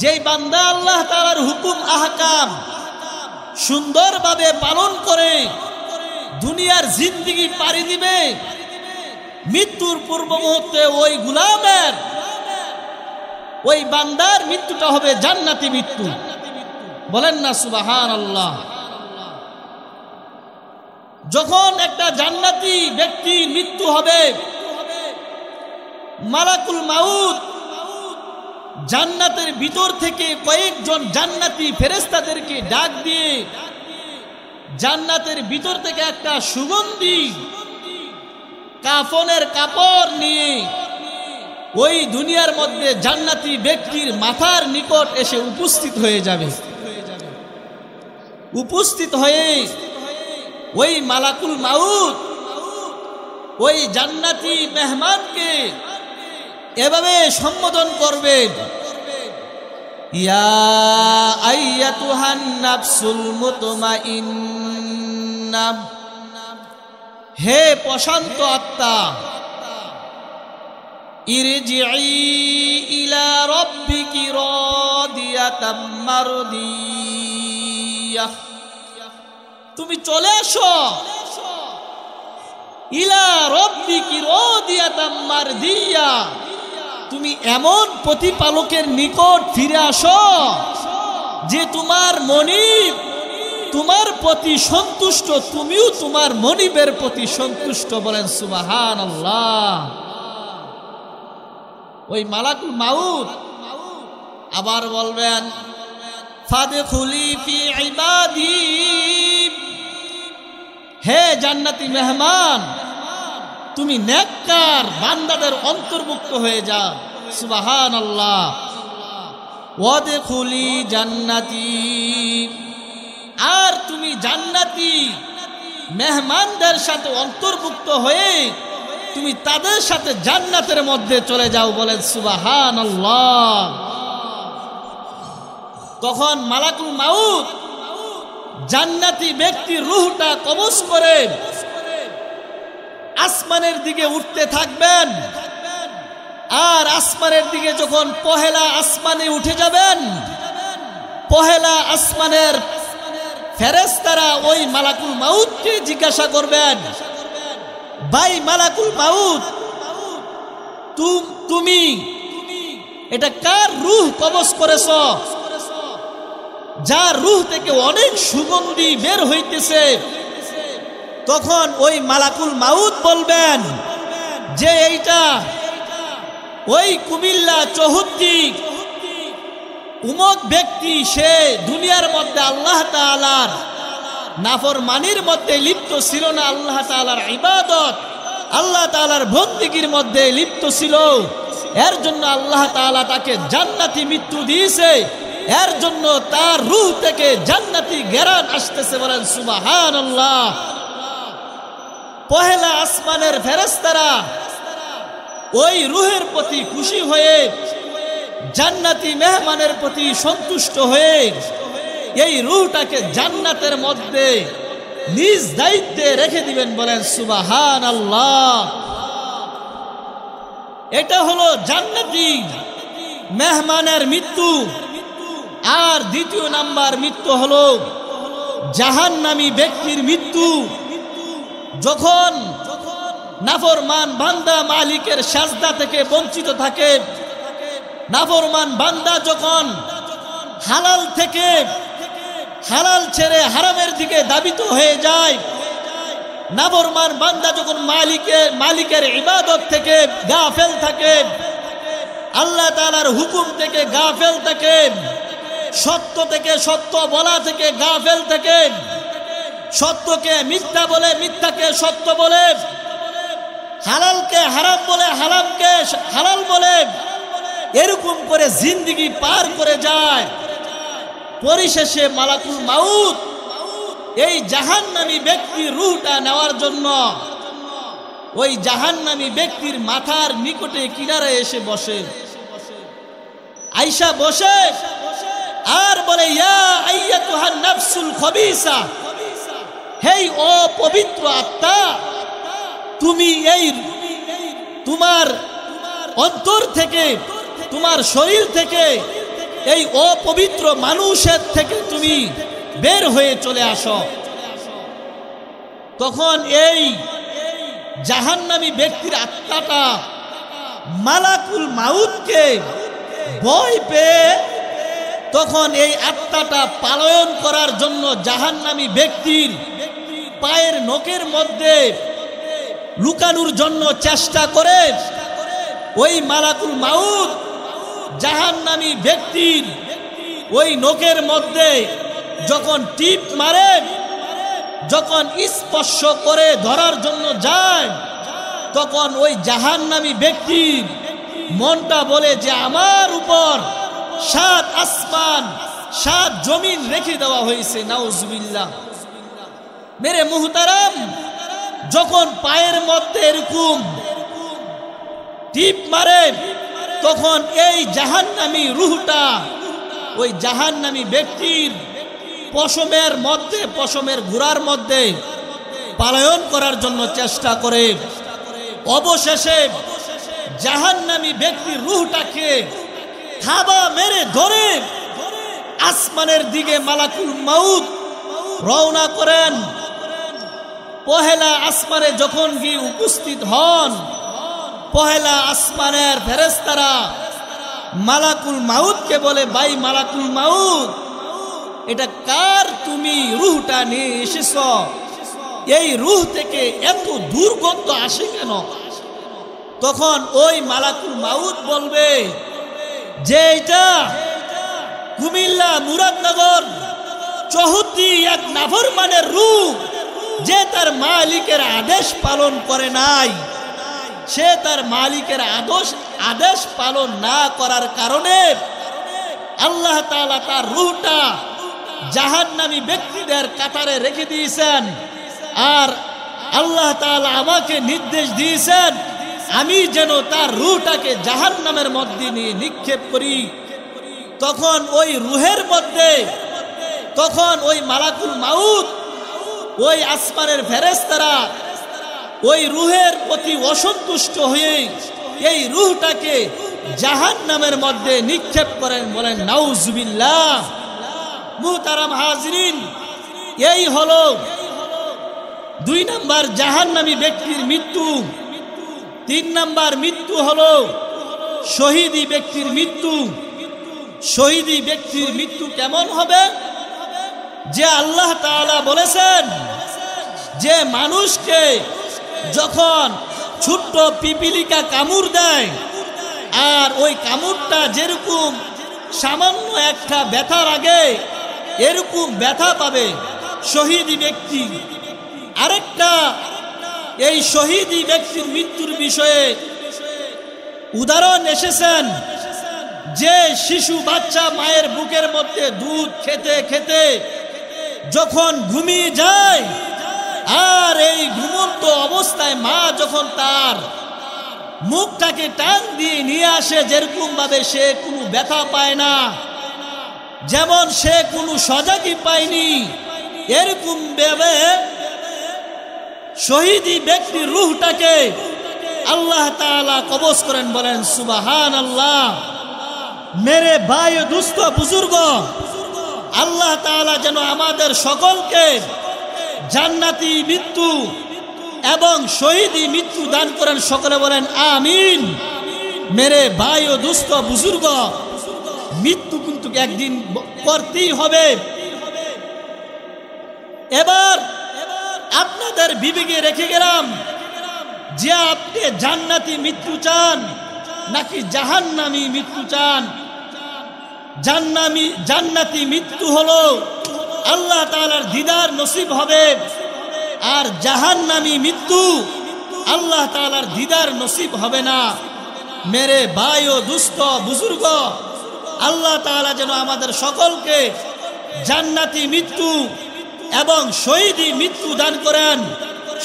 যেই বান্দা আল্লাহ তাআলার হুকুম আহকাম সুন্দরভাবে পালন করে দুনিয়ার জিন্দেগি পাড়ি দিবে, মৃত্যুর পূর্ব মুহূর্তে ওই গোলামের ওই বান্দার মৃত্যুটা হবে জান্নাতি মৃত্যু। বলেন না সুবহানাল্লাহ। যখন একটা জান্নাতি ব্যক্তির মৃত্যু হবে, মালাকুল মাউত জান্নাতের ভিতর থেকে কয়েকজন জান্নাতি ফেরেশতাদেরকে ডাক দিয়ে জান্নাতের ভিতর থেকে একটা সুগন্ধি কাফনের কাপড় নিয়ে ওই দুনিয়ার মধ্যে জান্নাতি ব্যক্তির মাথার নিকট এসে উপস্থিত হয়ে যাবে। উপস্থিত হয়ে ওই মালাকুল মাউত ওই জান্নাতি মেহমানকে এভাবে সম্বোধন করবে, ইয়া আইয়াতুহান নাফসুল মুতমাইন্না, হে প্রশান্ত আত্মা, ইরজিই ইলা রাব্বিকি রাদিয়াতাম মারদিয়াহ, তুমি চলে আসো, ইলা রাব্বিকি রাদিয়াতাম মারদিয়া, তুমি এমন প্রতিপালকের নিকট ফিরে আসো যে তোমার মনিব তোমার প্রতি সন্তুষ্ট, তুমিও তোমার মনিবের প্রতি সন্তুষ্ট। বলেন সুবহানাল্লাহ। ওই মালাকুল মাউত আবার বলবেন, ফাদখুলি ফি ইবাদি, হে জান্নাতি মেহমান, তুমি নেককার বান্দাদের অন্তর্ভুক্ত হয়ে যাও। সুবহানাল্লাহ। ওয়াদখুলি জান্নাতি, আর তুমি জান্নাতি মেহমানদের সাথে অন্তর্ভুক্ত হয়ে তুমি তাদের সাথে জান্নাতের মধ্যে চলে যাও। বলেন সুবহানাল্লাহ। তখন মালাকুল মাউত জান্নাতি ব্যক্তির রূহটা কবজ করে আসমানের দিকে উঠতে থাকবেন। আর আসমানের দিকে যখন পহেলা আসমানে উঠে যাবেন, পহেলা আসমানের ফেরেশতারা ওই মালাকুল মাউতকে জিজ্ঞাসা করবেন, ভাই মালাকুল মাউত, তুমি এটা কার রূহ কবজ করেছ, যার রূহ থেকে অনেক সুগন্ধি বের হইতেছে? তখন ওই মালাকুল মাউত বলবেন যে এইটা ওই কুমিল্লা চৌহদ্দি উমক ব্যক্তি, সে দুনিয়ার মধ্যে আল্লাহ তাআলার নাফরমানির মধ্যে লিপ্ত ছিল না, আল্লাহ তাআলার ইবাদত আল্লাহ তাআলার বন্দেগীর মধ্যে লিপ্ত ছিল। এর জন্য আল্লাহ তাআলা তাকে জান্নাতি মৃত্যু দিয়েছে, এর জন্য তার রূহ থেকে জান্নাতি ঘেরান আসতেছে। বলেন সুবহানাল্লাহ। পহেলা আসমানের ফেরেশতারা ওই রূহের প্রতি খুশি হয়ে জান্নাতি মেহমানের প্রতি সন্তুষ্ট হয়ে এই রূহটাকে জান্নাতের মধ্যে নিজ দায়িত্বে রেখে দিবেন। বলেন সুবহানাল্লাহ। এটা হলো জান্নাতি মেহমানের মৃত্যু। আর দ্বিতীয় নাম্বার মৃত্যু হলো জাহান্নামী ব্যক্তির মৃত্যু। যখন নাফরমান বান্দা মালিকের সাজদা থেকে বঞ্চিত থাকে, নাফরমান বান্দা যখন হালাল থেকে হালাল ছেড়ে হারামের দিকে ধাবিত হয়ে যায়, নাফরমান বান্দা যখন মালিকের ইবাদত থেকে গাফেল থাকে, আল্লাহ তাআলার হুকুম থেকে গাফেল থাকে, সত্য থেকে সত্য বলা থেকে গাফেল থাকে, সত্যকে মিথ্যা বলে মিথ্যাকে সত্য বলে, হালালকে হারাম বলে হারামকে হালাল বলে, এরকম করে জিন্দেগি পার করে যায়। পরিশেষে মালাকুল মাউত এই জাহান্নামী ব্যক্তির রূহটা নেওয়ার জন্য ওই জাহান্নামী ব্যক্তির মাথার নিকটে কিনারে এসে বসে, আয়েশা বসে আর বলে, ইয়া আইয়াতুহান নাফসুল খবিসা, হে অপবিত্র আত্মা, তুমি এই তোমার অন্তর থেকে তোমার শরীর থেকে এই অপবিত্র মানুষের থেকে তুমি বের হয়ে চলে আসো। তখন এই জাহান্নামী ব্যক্তির আত্মাটা মালাকুল মাউতকে ভয় পেয়ে তখন এই আত্মাটা পালায়ন করার জন্য জাহান্নামী ব্যক্তির পায়ের নখের মধ্যে লুকানোর জন্য চেষ্টা করে। ওই মালাকুল মাউত জাহান্নামী ব্যক্তির ওই নখের মধ্যে যখন টিপ মারে, যখন স্পর্শ করে ধরার জন্য যায়, তখন ওই জাহান্নামী ব্যক্তির মনটা বলে যে আমার উপর 7 আসমান 7 জমিন রেখে দেওয়া হয়েছে। নাউজুবিল্লাহ। মেরে মুহতারাম, যখন পায়ের মধ্যে এরকম টিপ মারে তখন এই জাহান্নামী রূহটা ওই জাহান্নামী ব্যক্তির পশমের মধ্যে, পশমের ঘোড়ার মধ্যে পালায়ন করার জন্য চেষ্টা করে। অবশেষে জাহান্নামী ব্যক্তির রূহটাকে থাবা মেরে ধরে আসমানের দিকে মালাকুল মাউত রওনা করেন। পহেলা আসমানে যখন গিয়ে উপস্থিত হন, পহেলা আসমানের ফেরেশতারা মালাকুল মাউতকে বলে, ভাই মালাকুল মাউত, এটা কার তুমি রূহটা নিয়ে এসেছ? এই রূহ থেকে এত দুর্গন্ধ আসে কেন? তখন ওই মালাকুল মাউত বলবে যে এটা কুমিল্লা মুরাদনগর চৌহদ্দি এক নাফরমানের রূহ, যে তার মালিকের আদেশ পালন করে নাই। সে তার মালিকের আদেশ পালন না করার কারণে আল্লাহ তাআলা তার রূহটা জাহান্নামী ব্যক্তিদের কাতারে রেখে দিয়েছেন। আর আল্লাহ তাআলা আমাকে নির্দেশ দিয়েছেন আমি যেন তার রূহটাকে জাহান্নামের মধ্যে নিয়ে নিক্ষেপ করি। তখন ওই রূহের মধ্যে, তখন ওই মালাকুল মাউত, ওই আসমানের ফেরেশতারা ওই রূহের প্রতি অসন্তুষ্ট হয়ে এই রূহটাকে জাহান্নামের মধ্যে নিক্ষেপ করেন। বলেন নাউজুবিল্লাহ। মুহতারাম হাজিরিন, এই হলো 2 নাম্বার জাহান্নামী ব্যক্তির মৃত্যু। 3 নাম্বার মৃত্যু হলো শহীদি ব্যক্তির মৃত্যু। শহীদি ব্যক্তির মৃত্যু কেমন হবে? যে আল্লাহ তাআলা বলেছেন যে মানুষকে যখন ছোট্ট পিপিলিকা কামড় দেয়, আর ওই কামড়টা যেরকম সামান্য একটা ব্যথার আগে এরকম ব্যথা পাবে শহীদি ব্যক্তি। আরেকটা এই শহীদি ব্যক্তির মৃত্যুর বিষয়ে উদাহরণ এসেছেন যে শিশু বাচ্চা মায়ের বুকের মধ্যে দুধ খেতে খেতে যখন ঘুমিয়ে যায়, আর এই ঘুমন্ত অবস্থায় মা যখন তার মুখটাকে টান দিয়ে নিয়ে আসে, যেরকম ভাবে সে কোনো ব্যথা পায় না, যেমন সে কোনো সজাগই পায়নি, এরকম ভাবে শহীদি ব্যক্তির রূহটাকে আল্লাহ তাআলা কবজ করেন। বলেন সুবহানাল্লাহ। মেরে ভাই ও দুস্থ বুজুর্গ, আল্লাহ তাআলা যেন আমাদের সকলকে জান্নাতি মৃত্যু এবং শহীদি মৃত্যু দান করেন। সকলে বলেন আমিন। মেরে ভাই ও দুস্থ বুজুর্গ, মৃত্যু কিন্তু একদিন করতেই হবে। এবার আপনাদের বিবেকে রেখে গেলাম যে আপনি জান্নাতি মৃত্যু চান নাকি জাহান্নামী মৃত্যু চান। জান্নাতি মৃত্যু হলো আল্লাহ তাআলার দিদার নসিব হবে, আর জাহান্নামী মৃত্যু আল্লাহ তাআলার দিদার নসিব হবে না। মেরে ভাই ও দুস্থ বুজুর্গ, আল্লাহ তাআলা যেন আমাদের সকলকে জান্নাতি মৃত্যু এবং শহীদি মৃত্যু দান করেন।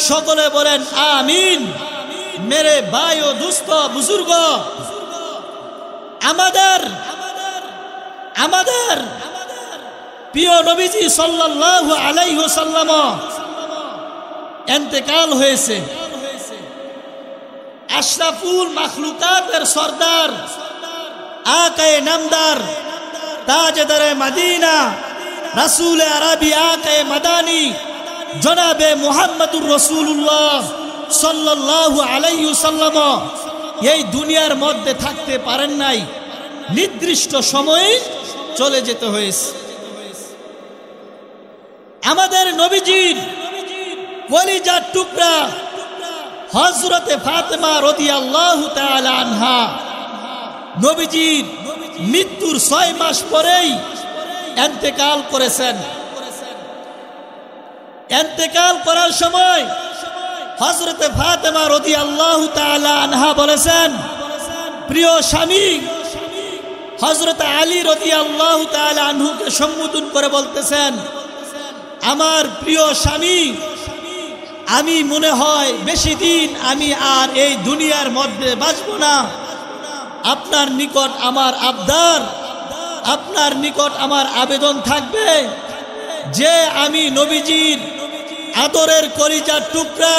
সকলে বলেন আমিন। মেরে ভাই ও দুস্থ বুজুর্গ, আমাদের প্রিয় নবীজি সাল্লাল্লাহু আলাইহি ওয়াসাল্লাম ইন্তেকাল হয়েছে। আশরাফুল মাখলুকাতের সরদার, আকায়ে নামদার তাজদারে মদিনা রাসূল আরবি আকে মাদানী জনাবে মুহাম্মদুর রাসূলুল্লাহ সাল্লাল্লাহু আলাইহি ওয়াসাল্লাম এই দুনিয়ার মধ্যে থাকতে পারেন নাই, নির্দিষ্ট সময়ে চলে যেতে হয়েছে। আমাদের নবীজির কলিজার টুকরা হযরতে ফাতেমা রাদিয়াল্লাহু তাআলা আনহা নবীজির মৃত্যুর 6 মাস পরেই ইন্তেকাল করেছেন। ইন্তেকাল করার সময় হযরতে ফাতেমা রাদিয়াল্লাহু তাআলা আনহা বলেছেন, প্রিয় স্বামী হযরতে আলী রাদিয়াল্লাহু তাআলা আনহুকে সম্বোধন করে বলতেছেন, আমার প্রিয় স্বামী, আমি মনে হয় বেশি দিন আমি আর এই দুনিয়ার মধ্যে বাঁচব না। আপনার নিকট আমার আবদার, আপনার নিকট আমার আবেদন থাকবে যে আমি নবীজির আদরের কলিজার টুকরা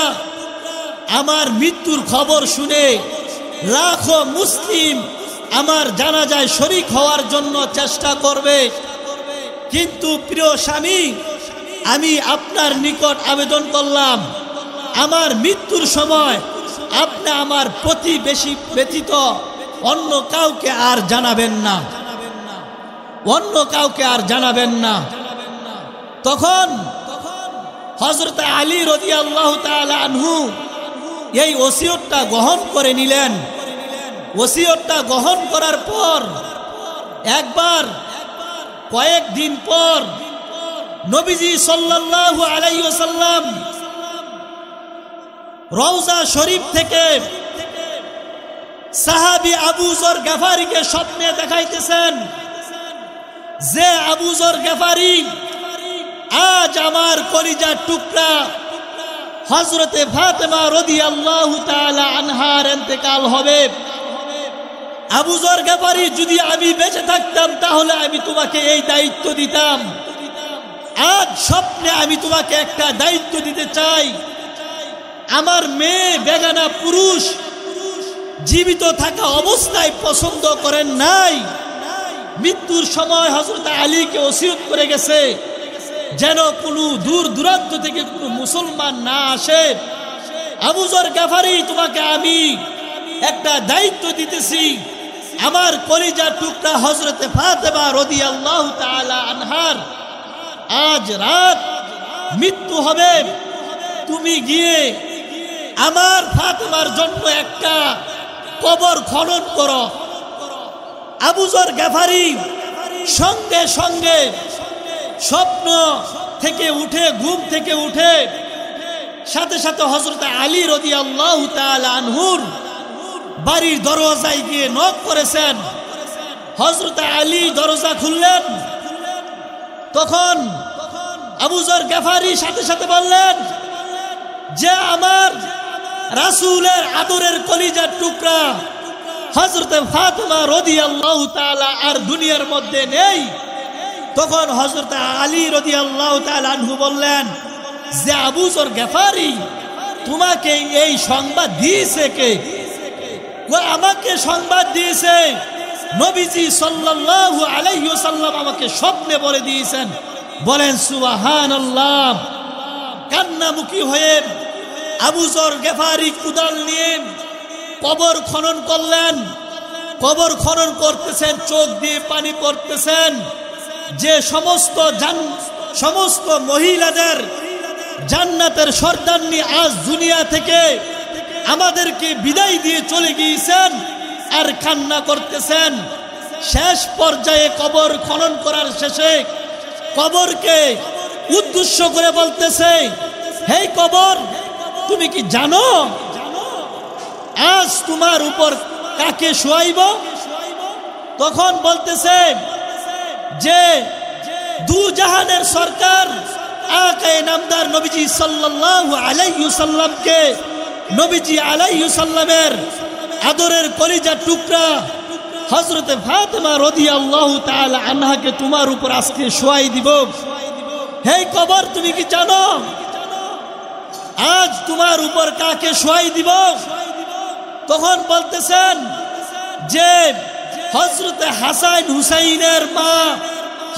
আমার মৃত্যুর খবর শুনে লাখো মুসলিম আমার জানাজায় শরীক হওয়ার জন্য চেষ্টা করবে, কিন্তু প্রিয় স্বামী আমি আপনার নিকট আবেদন করলাম আমার মৃত্যুর সময় আপনি আমার প্রতিবেশী ব্যতীত অন্য কাউকে আর জানাবেন না, অন্য কাউকে আর জানাবেন না। তখন হযরত আলী রাদিয়াল্লাহু তাআলা আনহু এই ওসিয়তটা গ্রহণ করে নিলেন। ওসিয়তটা গ্রহণ করার পর একবার কয়েকদিন পর নবীজি সাল্লাল্লাহু আলাইহি ওয়াসাল্লাম রওজা শরীফ থেকে সাহাবী আবু যর গফারিকে স্বপ্নে দেখাইতেছেন যে আবু যর গফারি আজ আমার কলিজার টুকরা হযরতে ফাতেমা রাদিয়াল্লাহু তাআলা আনহার ইন্তেকাল হবে। আবু যর গফারি, যদি আমি বেঁচে থাকতাম তাহলে আমি তোমাকে এই দায়িত্ব দিতাম। আজ স্বপ্নে আমি তোমাকে একটা দায়িত্ব দিতে চাই। আমার মেয়ে বেগানা পুরুষ জীবিত থাকা অবস্থায় পছন্দ করেন নাই। মৃত্যুর সময় হযরত আলীকে ওসিয়ত করে গেছে যেন কোনো দূর দূরান্ত থেকে কোনো মুসলমান না আসে। আবু যর গফারি, তোমাকে আমি একটা দায়িত্ব দিতেছি, আমার কলিজার টুকরা হযরতে ফাতেমা রাদিয়াল্লাহু তাআলা আনহার আজ রাত মৃত্যু হবে, তুমি গিয়ে আমার ফাতেমার জন্য একটা কবর খনন করো। আবু যর গফারি সঙ্গে সঙ্গে স্বপ্ন থেকে উঠে, ঘুম থেকে উঠে সাথে সাথে হযরত আলী রাদিয়াল্লাহু তাআলা আনহুর বাড়ির দরজায় গিয়ে নক করেছেন। হযরত আলী দরজা খুললেন। তখন আবু যর গফারি সাথে সাথে বললেন যে আমার রাসূলের আদরের কলিজার টুকরা হযরতে ফাতেমা রাদিয়াল্লাহু তাআলা আর দুনিয়ার মধ্যে নেই। তখন হযরত আলী রাদিয়াল্লাহু তাআলা আনহু বললেন যে আবু যর গফারি, তোমাকে এই সংবাদ দিয়েছে কে? আমাকে সংবাদ দিয়েছে নবীজি সাল্লাল্লাহু আলাইহি ওয়াসাল্লাম, আমাকে স্বপ্নে বলে দিয়েছেন। বলেন সুবহানাল্লাহ। কান্নামুখী হয়ে আবু যর গফারি কুদাল নিয়ে কবর খনন করলেন। কবর খনন করতেছেন, চোখ দিয়ে পানি পড়তেছেন। যে সমস্ত মহিলাদের জান্নাতের সর্দারনি আজ দুনিয়া থেকে আমাদেরকে বিদায় দিয়ে চলে গিয়েছেন আর কান্না করতেছেন। শেষ পর্যায়ে কবর খনন করার শেষে কবরকে উদ্দেশ্য করে বলতেছে, হে কবর, তুমি কি জানো আজ তোমার উপর কাকে শোয়াইব? তখন বলতেছে যে দু জাহানের সরকার আকা নামদার নবীজি সাল্লাল্লাহু আলাইহি ওয়াসাল্লামকে, নবীজি আলাইহি ওয়াসাল্লামের আদরের কলিজার টুকরা হযরতে ফাতেমা রাদিয়াল্লাহু তাআলা আনহাকে তোমার উপর আজকে শোয়াই দিব। হে কবর, তুমি কি জানো আজ তোমার উপর কাকে শোয়াই দিব? তখন বলতেছেন যে হযরতে হাসান হুসাইনের মা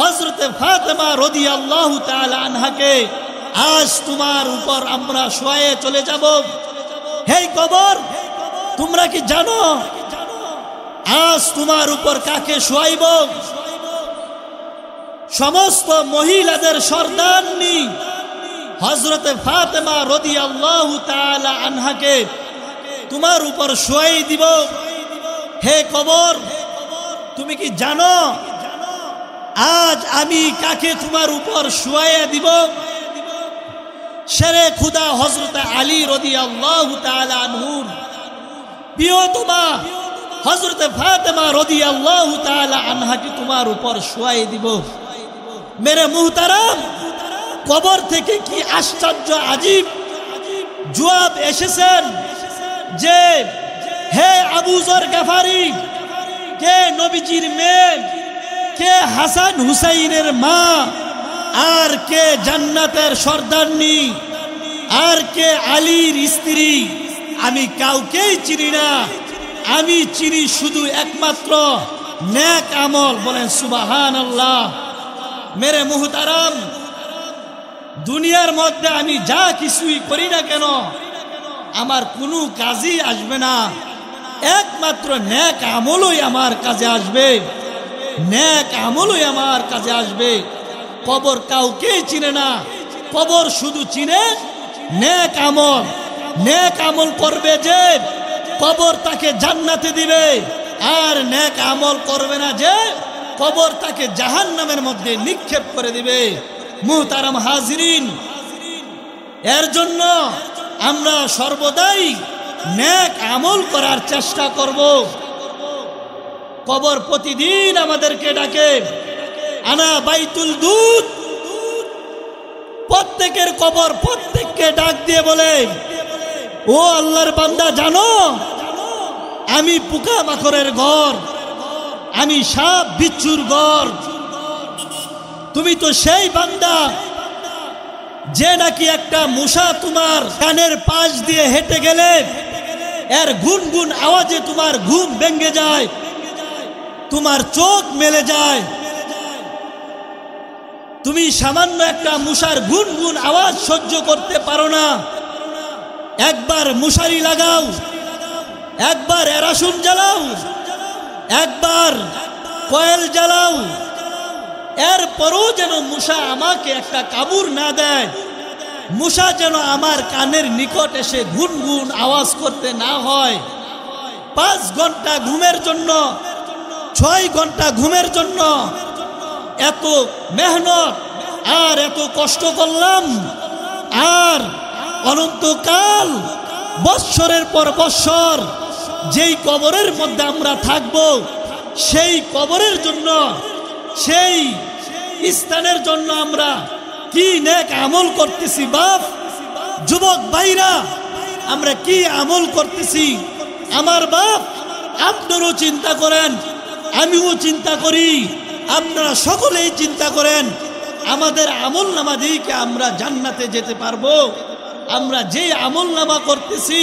হযরতে ফাতেমা রাদিয়াল্লাহু তাআলা আনহাকে আজ তোমার উপর আমরা শোয়ে চলে যাব। হে কবর, তোমরা কি জানো আজ তোমার উপর কাকে শোয়াইব? সমস্ত মহিলাদের সর্দারনি হযরতে ফাতেমা রাদিয়াল্লাহু তাআলা আনহাকে তোমার উপর শোয়াই দিব। হে কবর, তুমি কি জানো আজ আমি কাকে তোমার উপর শোয়াইয়া দিব? শেরে খুদা হযরতে আলী রাদিয়াল্লাহু তাআলা আনহুর প্রিয়তমা হযরতে ফাতেমা রাদিয়াল্লাহু তাআলা আনহাকে তোমার উপর শোয়াই দিব। মেরে মুহতারাম, কবর থেকে কি আশ্চর্য আজীব জবাব এসেছেন যে হে আবু যর গফারি, কে নবীজির মেয়ে, কে হাসান হুসাইনের মা, আর কে জান্নাতের সর্দারনি, আর কে আলীর স্ত্রী? আমি কাউকেই চিনি না, আমি চিনি শুধু একমাত্র নেক আমল। বলেন সুবহানাল্লাহ। মেরে মুহতারাম, দুনিয়ার মধ্যে আমি যা কিছুই করি না কেন আমার কোনো কাজই আসবে না, একমাত্র নেক আমলই আমার কাজে আসবে, নেক আমলই আমার কাজে আসবে। কবর কাউকেই চিনে না, কবর শুধু চিনে নেক আমল। নেক আমল করবে যে কবর তাকে জান্নাতে দিবে, আর নেক আমল করবে না যে কবর তাকে জাহান্নামের মধ্যে নিক্ষেপ করে দিবে। মুহতারাম হাজিরিন, এর জন্য আমরা সর্বদাই নেক আমল করার চেষ্টা করব। কবর প্রতিদিন আমাদেরকে ডাকে, আনা বাইতুল দুধ। প্রত্যেকের কবর প্রত্যেককে ডাক দিয়ে বলে, ও আল্লাহর বান্দা, জানো আমি পোকা মাকড়ের ঘর, আমি সাপ বিচ্ছুর ঘর। তুমি তো সেই বান্দা যে নাকি একটা মশা তোমার কানের পাশ দিয়ে হেঁটে গেলে এর গুনগুন আওয়াজে তোমার ঘুম ভেঙে যায়, তোমার চোখ মেলে যায়। তুমি সামান্য একটা মশার গুনগুন আওয়াজ সহ্য করতে পারো না। একবার মশারি লাগাও, একবার এরাসুন জ্বালাও, একবার কয়েল জ্বালাও, এরপরও যেন মশা আমাকে একটা কামড় না দেয়, মশা যেন আমার কানের নিকট এসে গুনগুন আওয়াজ করতে না হয়। 5 ঘন্টা ঘুমের জন্য, 6 ঘন্টা ঘুমের জন্য এত মেহনত আর এত কষ্ট করলাম, আর অনন্তকাল বৎসরের পর বৎসর যেই কবরের মধ্যে আমরা থাকব, সেই কবরের জন্য, সেই স্থানের জন্য আমরা কি নেক আমল করতেছি। বাপ, যুবক ভাইরা, আমরা কি আমল করতেছি? আমার বাপ, আপনারও চিন্তা করেন, আমিও চিন্তা করি, আপনারা সকলেই চিন্তা করেন। আমাদের আমল নামা দিয়ে কি আমরা জান্নাতে যেতে পারবো? আমরা যে আমল নামা করতেছি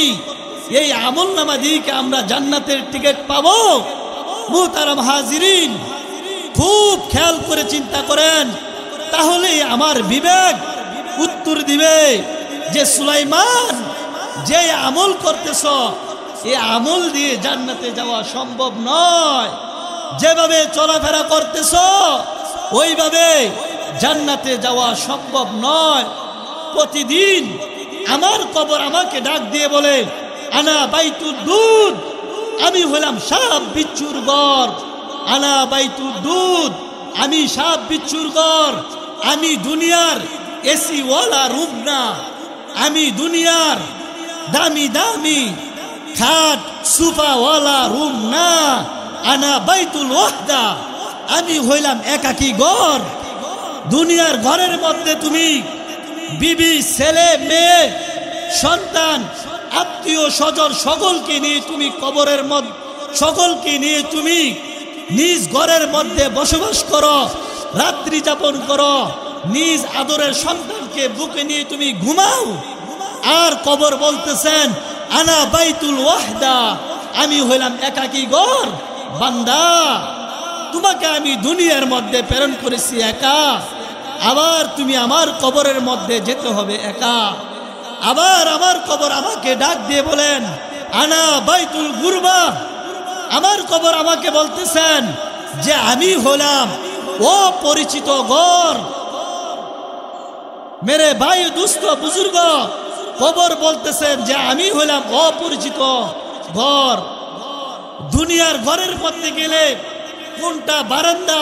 এই আমল নামা দিয়ে কি আমরা জান্নাতের টিকিট পাবো? মুহতারাম হাজিরিন, খুব খেয়াল করে চিন্তা করেন, তাহলে আমার বিবেক উত্তর দিবে যে সুলাইমান যে আমল করতেছ এই আমল দিয়ে জান্নাতে যাওয়া সম্ভব নয়। যেভাবে চলাফেরা করতেছ ওইভাবে জান্নাতে যাওয়া সম্ভব নয়। প্রতিদিন আমার কবর আমাকে ডাক দিয়ে বলে, আনা বাইতুল দুধ, আমি হলাম সাপ বিচ্ছুর ঘর। আনা বাইতুল দুধ, আমি সাপ বিচ্ছুর ঘর। আমি দুনিয়ার এসি ওয়ালা রুম না, আমি দুনিয়ার দামি দামি খাট সুফা ওয়ালা রুম না। আনা বাইতুল ওয়াহদা, আমি হইলাম একাকী ঘর। দুনিয়ার ঘরের মধ্যে তুমি বিবি, ছেলে, মেয়ে, সন্তান, আত্মীয় স্বজন সকলকে নিয়ে তুমি কবরের মধ্যে, সকলকে নিয়ে তুমি নিজ ঘরের মধ্যে বসবাস করো, রাত্রি যাপন করো, নিজ আদরের সন্তানকে বুকে নিয়ে তুমি ঘুমাও। আর কবর বলতেছেন, আনা বাইতুল ওয়াহদা, আমি হইলাম একাকী ঘর। বান্দা তোমাকে আমি দুনিয়ার মধ্যে প্রেরণ করেছি একা, আবার তুমি আমার কবরের মধ্যে যেতে হবে একা। আবার আমার কবর আমাকে ডাক দিয়ে বলেন আনা বাইতুল গুরবা, আমার কবর আমাকে বলতেছেন যে আমি হলাম অপরিচিত ঘর। মেরে ভাই দুস্থ বুজুর্গ, কবর বলতেছেন যে আমি হলাম অপরিচিত ঘর। দুনিয়ার ঘরের মধ্যে গেলে কোনটা বারান্দা,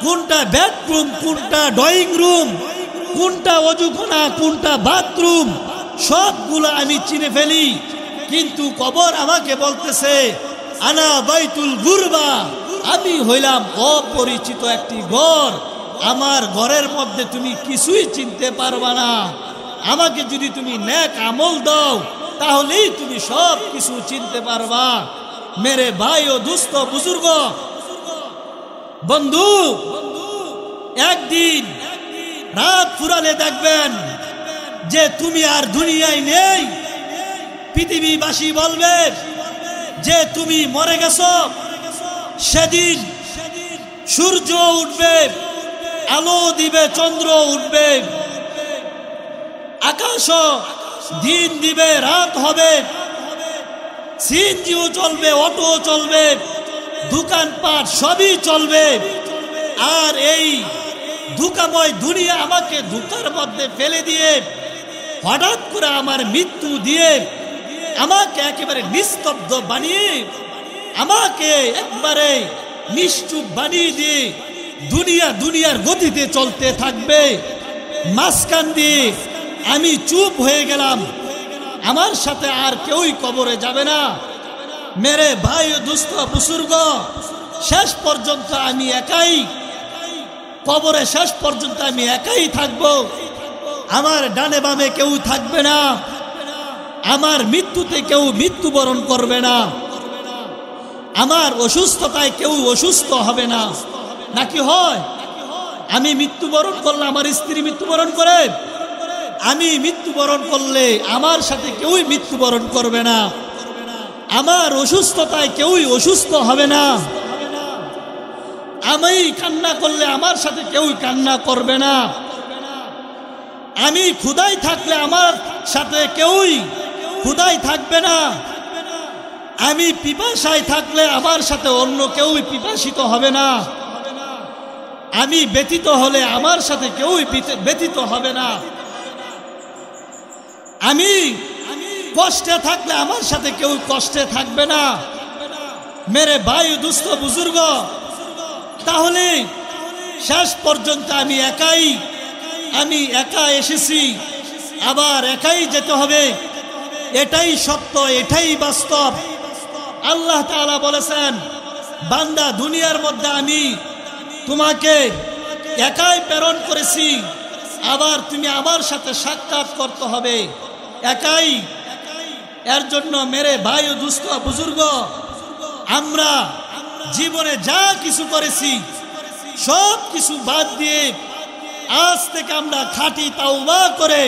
কোনটা বেডরুম, কোনটা ড্রয়িং রুম, কোনটা অজুখানা, কোনটা বাথরুম, সবগুলো আমি চিনে ফেলি। কিন্তু কবর আমাকে বলতেছে আনা বাইতুল গুরবা, আমি হইলাম অপরিচিত একটি ঘর। আমার ঘরের মধ্যে তুমি কিছুই চিনতে পারবা না। আমাকে যদি তুমি নেক আমল দাও তাহলেই তুমি সব কিছু চিনতে পারবা। মেরে ভাই ও দুস্থ বুজুর্গ বন্ধু, একদিন রাত ফুরালে দেখবেন যে তুমি আর দুনিয়ায় নেই। পৃথিবীবাসী বলবে যে তুমি মরে গেছো। সেদিন সূর্য উঠবে, আলো দিবে, চন্দ্র উঠবে, আকাশ দিন দিবে, রাত হবে, সিএনজিও চলবে, অটো চলবে, দোকানপাট সবই চলবে। আর এই ধোঁকাময় দুনিয়া আমাকে ধোঁকার মধ্যে ফেলে দিয়ে হঠাৎ করে আমার মৃত্যু দিয়ে আমাকে একেবারে নিস্তব্ধ বানিয়ে, আমাকে একবারে নিশ্চুপ বানিয়ে দিয়ে দুনিয়ার গতিতে চলতে থাকবে। মাঝখান দিয়ে আমি চুপ হয়ে গেলাম, আমার সাথে আর কেউই কবরে যাবে না। মেরে ভাই ও দুস্থ বুজুর্গ, শেষ পর্যন্ত আমি একাই কবরে, শেষ পর্যন্ত আমি একাই থাকব। আমার ডানে বামে কেউ থাকবে না, আমার মৃত্যুতে কেউ মৃত্যুবরণ করবে না, আমার অসুস্থতায় কেউ অসুস্থ হবে না। নাকি হয়? আমি মৃত্যুবরণ করলে আমার স্ত্রী মৃত্যুবরণ করে, আমি মৃত্যুবরণ করলে আমার সাথে কেউই মৃত্যুবরণ করবে না, আমার অসুস্থতায় কেউই অসুস্থ হবে না, আমি কান্না করলে আমার সাথে কেউই কান্না করবে না, আমি ক্ষুধায় থাকলে আমার সাথে কেউই ক্ষুধায় থাকবে না, আমি পিপাসায় থাকলে আমার সাথে অন্য কেউই পিপাসিত হবে না, আমি ব্যথিত হলে আমার সাথে কেউই ব্যথিত হবে না, আমি কষ্টে থাকলে আমার সাথে কেউ কষ্টে থাকবে না। মেরে ভাই দুস্থ বুজুর্গ, তাহলে শেষ পর্যন্ত আমি একা এসেছি, আবার একাই যেতে হবে। এটাই সত্য, এটাই বাস্তব। আল্লাহ তাআলা বলেছেন, বান্দা দুনিয়ার মধ্যে আমি তোমাকে একাই প্রেরণ করেছি, আবার তুমি আমার সাথে সাক্ষাৎ করতে হবে একাই। এর জন্য মেরে ভাই ও দুস্থ বুজুর্গ, আমরা জীবনে যা কিছু করেছি সব কিছু বাদ দিয়ে আজ থেকে আমরা খাঁটি তাওবা করে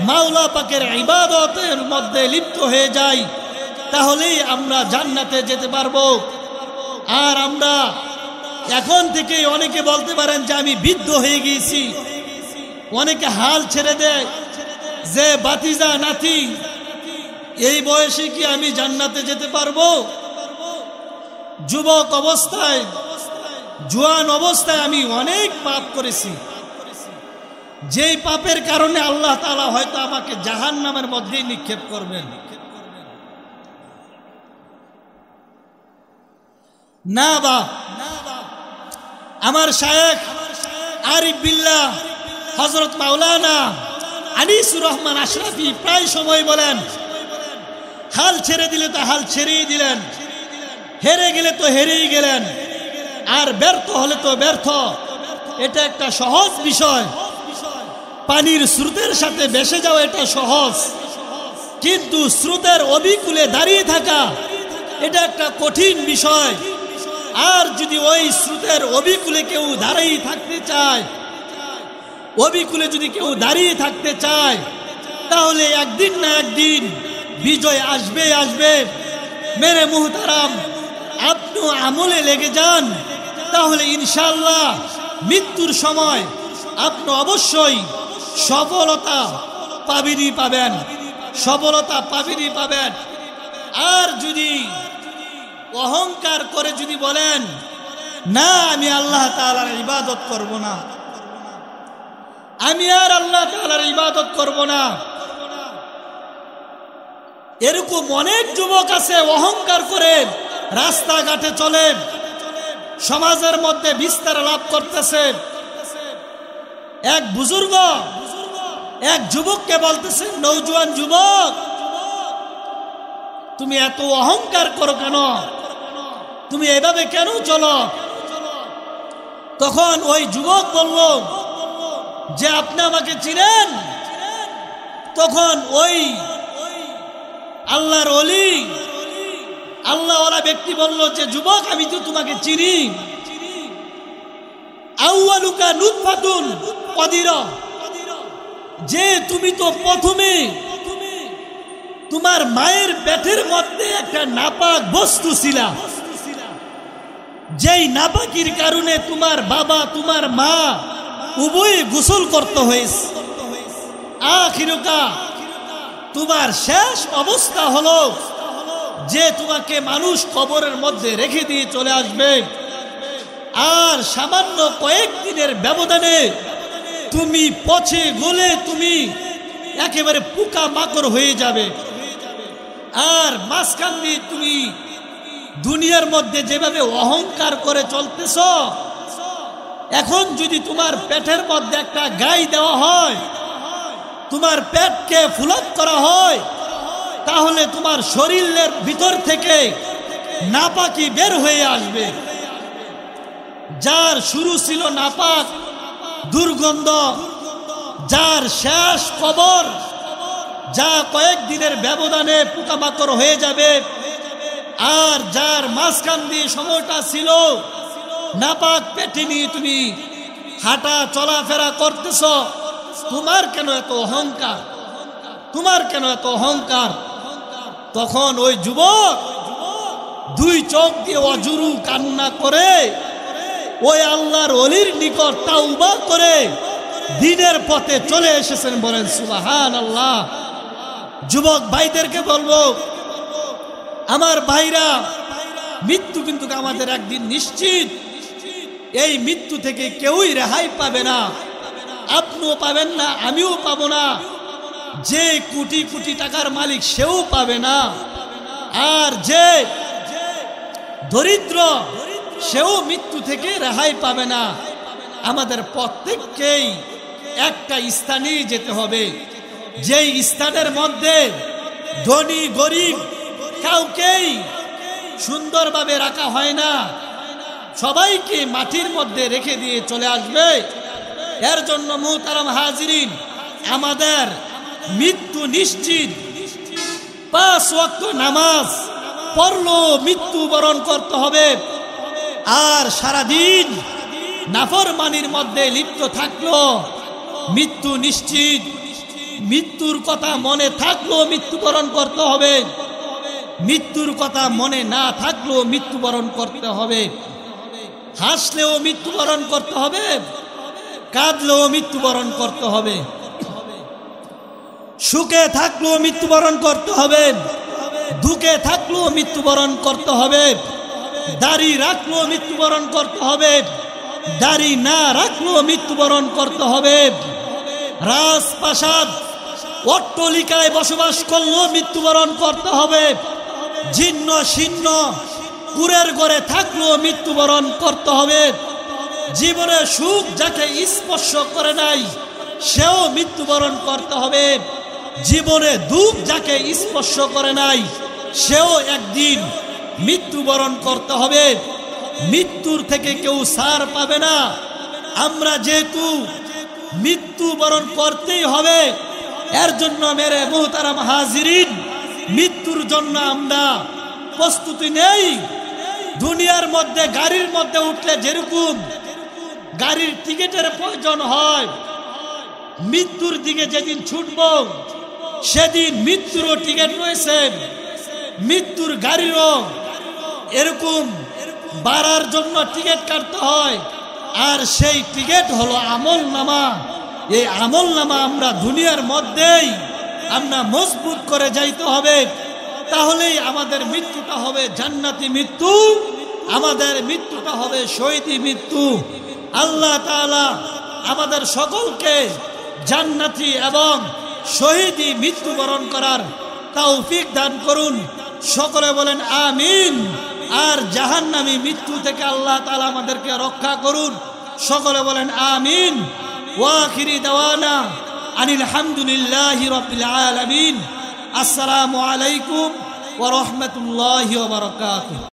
মাওলা পাকের ইবাদতের মধ্যে লিপ্ত হয়ে যাই, তাহলেই আমরা জান্নাতে যেতে পারবো। আর আমরা এখন থেকে, অনেকে বলতে পারেন যে আমি বৃদ্ধ হয়ে গিয়েছি, অনেকে হাল ছেড়ে দেয় যে বাতিজা নাতি, এই বয়সে কি আমি জান্নাতে যেতে পারবো? যুবক অবস্থায়, জোয়ান অবস্থায় আমি অনেক পাপ করেছি, যেই পাপের কারণে আল্লাহ তাআলা হয়তো আমাকে জাহান্নামের মধ্যেই নিক্ষেপ করবেন। না বাপ, আমার শায়েখ আরিফ বিল্লাহ হযরত মাওলানা আনিসুর রহমান আশরাফি প্রায় সময় বলেন, হাল ছেড়ে দিলে তো হাল ছেড়েই দিলেন, হেরে গেলে তো হেরেই গেলেন, আর ব্যর্থ হলে তো ব্যর্থ। এটা একটা সহজ বিষয়, পানির স্রোতের সাথে ভেসে যাওয়া এটা সহজ, কিন্তু স্রোতের অবিকূলে দাঁড়িয়ে থাকা এটা একটা কঠিন বিষয়। আর যদি ওই স্রোতের অবিকূলে কেউ দাঁড়িয়ে থাকতে চায়, অবিকূলে যদি কেউ দাঁড়িয়ে থাকতে চায়, তাহলে একদিন না একদিন বিজয় আসবে আসবে। মেরে মুহতারাম, আপনি আমলে লেগে যান, তাহলে ইনশাআল্লাহ মৃত্যুর সময় আপনি অবশ্যই সফলতা পাবেনই পাবেন, সফলতা পাবেনই পাবেন। আর যদি অহংকার করে যদি বলেন না আমি আল্লাহ তাআলার ইবাদত করব না, আমি আর আল্লাহ তাআলার ইবাদত করব না, এরকম অনেক যুবক আছে অহংকার করে রাস্তাঘাটে চলে, সমাজের মধ্যে বিস্তার লাভ করতেছে। এক বুজুর্গ এক যুবককে বলতেছে, নওজোয়ান যুবক তুমি এত অহংকার করো কেন, তুমি এভাবে কেন চলো? তখন ওই যুবক বলল যে আপনি আমাকে চিনেন? তখন ওই আল্লাহর ওলি আল্লাহওয়ালা ব্যক্তি বলল যে যুবক আমি তো তোমাকে চিনি, আউয়ালুকা নুতফাতুন কদিরা, যে তুমি তো প্রথমে তোমার মায়ের পেটের মধ্যে একটা নাপাক বস্তু ছিলা, যেই নাপাকির কারণে তোমার বাবা তোমার মা উভয়ে গোসল করতে হয়েছে। আখিরুকা তোমার শেষ অবস্থা হলো যে তোমাকে মানুষ কবরের মধ্যে রেখে দিয়ে চলে আসবে, আর সামান্য কয়েকদিনের ব্যবধানে তুমি পচে গলে তুমি একেবারে পোকা মাকড় হয়ে যাবে। আর মাঝখান দিয়ে তুমি দুনিয়ার মধ্যে যেভাবে অহংকার করে চলতেছ, এখন যদি তোমার পেটের মধ্যে একটা গাই দেওয়া হয়, তোমার পেটকে ফুলত করা হয়, তাহলে তোমার শরীরের ভিতর থেকে নাপাকি বের হয়ে আসবে। যার শুরু ছিল নাপাক দুর্গন্ধ, যার শেষ কবর, যা কয়েকদিনের ব্যবধানে পোকামাকড় হয়ে যাবে, আর যার মাঝখান দিয়ে সময়টা ছিল নাপাক পেটে নিয়ে তুমি হাঁটা চলাফেরা করতেছ, তোমার কেন এত অহংকার, তোমার কেন এত অহংকার? তখন ওই যুবক দুই চোখ দিয়ে অজুরু কান্না করে ওই আল্লাহর ওলির নিকট তাওবা করে দ্বীনের পথে চলে এসেছেন। বলেন সুবহানাল্লাহ। যুবক ভাইদেরকে বলবো, আমার ভাইরা, মৃত্যু কিন্তু আমাদের একদিন নিশ্চিত। এই মৃত্যু থেকে কেউই রেহাই পাবে না, আপনিও পাবেন না, আমিও পাবো না, যে কোটি কোটি টাকার মালিক সেও পাবে না, আর যে দরিদ্র সেও মৃত্যু থেকে রেহাই পাবে না। আমাদের প্রত্যেককেই একটা স্থানে যেতে হবে, যেই স্থানের মধ্যে ধনী গরিব কাউকেই সুন্দরভাবে রাখা হয় না, সবাইকে মাটির মধ্যে রেখে দিয়ে চলে আসবে। এর জন্য মুহতারাম হাজিরিন, আমাদের মৃত্যু নিশ্চিত। 5 ওয়াক্ত নামাজ পড়লো মৃত্যুবরণ করতে হবে, আর সারাদিন নাফরমানির মধ্যে লিপ্ত থাকলো মৃত্যু নিশ্চিত। মৃত্যুর কথা মনে থাকলো মৃত্যুবরণ করতে হবে, মৃত্যুর কথা মনে না থাকলেও মৃত্যুবরণ করতে হবে। হাসলেও মৃত্যুবরণ করতে হবে, কাঁদলেও মৃত্যুবরণ করতে হবে, সুখে থাকলেও মৃত্যুবরণ করতে হবে, দুঃখে থাকলেও মৃত্যুবরণ করতে হবে, দাড়ি রাখলেও মৃত্যুবরণ করতে হবে, দাড়ি না রাখলেও মৃত্যুবরণ করতে হবে, রাজপ্রাসাদ অট্টালিকায় বসবাস করলেও মৃত্যুবরণ করতে হবে, জীর্ণ শীর্ণ কুড়ের ঘরে থাকলেও মৃত্যুবরণ করতে হবে। জীবনে সুখ যাকে স্পর্শ করে নাই সেও মৃত্যুবরণ করতে হবে, জীবনে দুঃখ যাকে স্পর্শ করে নাই সেও একদিন মৃত্যুবরণ করতে হবে। মৃত্যুর থেকে কেউ ছাড় পাবে না। আমরা যেহেতু মৃত্যুবরণ করতেই হবে, এর জন্য মেরে মুহতারাম হাজিরিন, মৃত্যুর জন্য আমরা প্রস্তুতি নেই। দুনিয়ার মধ্যে গাড়ির মধ্যে উঠলে যেরকম গাড়ির টিকিটের প্রয়োজন হয়, মৃত্যুর দিকে যেদিন ছুটব সেদিন মৃত্যুরও টিকিট রয়েছে, মৃত্যুর গাড়িরও এরকম বাড়ার জন্য টিকিট কাটতে হয়, আর সেই টিকিট হলো আমল নামা। এই আমল নামা আমরা দুনিয়ার মধ্যেই আমরা মজবুত করে যাইতে হবে, তাহলেই আমাদের মৃত্যুটা হবে জান্নাতি মৃত্যু, আমাদের মৃত্যুটা হবে শহীদি মৃত্যু। আল্লাহ তাআলা আমাদের সকলকে জান্নাতি এবং শহীদি মৃত্যুবরণ করার তৌফিক দান করুন। সকলে বলেন আমিন। আর জাহান্নামী মৃত্যু থেকে আল্লাহ তাআলা আমাদেরকে রক্ষা করুন। সকলে বলেন আমিন। ওয়া আখিরি দাওয়ানা আনিল হামদুলিল্লাহি রাব্বিল আলামিন। আসসালামু আলাইকুম ওয়া রাহমাতুল্লাহি ওয়া বারাকাতুহু।